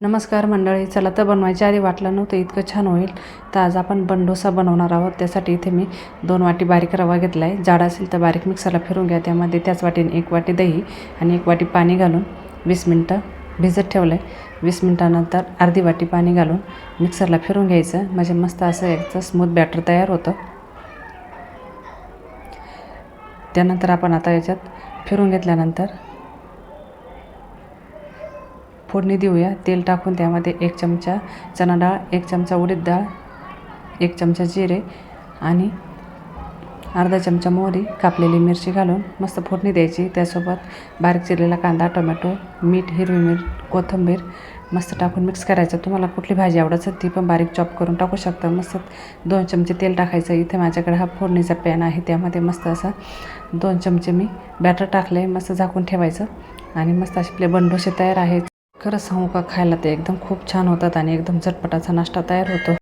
नमस्कार मंडळी, चला तर बनवायच्या आधी वाटलं नव्हतं इतकं छान होईल. तर आज आपण बनडोसा बनवणार आहोत. त्यासाठी इथे मी 2 वाटी बारीक रवा घेतला आहे. जाड असेल तर बारीक मिक्सरला फिरून घ्या. त्यामध्ये त्याच वाटीने 1 वाटी दही आणि 1 वाटी पाणी घालून 20 मिनटं भिजत ठेवलं आहे. 20 मिनटानंतर अर्धी वाटी पाणी घालून मिक्सरला फिरून घ्यायचं, म्हणजे मस्त असं याचं स्मूथ बॅटर तयार होतं. त्यानंतर आपण आता याच्यात फिरून घेतल्यानंतर फोडणी देऊया. तेल टाकून त्यामध्ये 1 चमचा चणा डाळ, 1 चमचा उडीद डाळ, 1 चमचा जिरे आणि अर्धा चमचा मोहरी, कापलेली मिरची घालून मस्त फोडणी द्यायची. त्यासोबत बारीक चिरलेला कांदा, टोमॅटो, मीठ, हिरवी मिरची, कोथिंबीर मस्त टाकून मिक्स करायचं. तुम्हाला कुठली भाजी आवडत ती पण बारीक चॉप करून टाकू शकता. मस्त 2 चमचे तेल टाकायचं. इथे माझ्याकडे हा फोडणीचा पॅन आहे, त्यामध्ये मस्त असा 2 चमचे मी बॅटर टाकले. मस्त झाकून ठेवायचं आणि मस्त असे आपले बनडोसे तयार आहेत. खरंच सांगू का, खायला ते एकदम खूप छान होतात आणि एकदम झटपटाचा नाश्ता तयार होतो.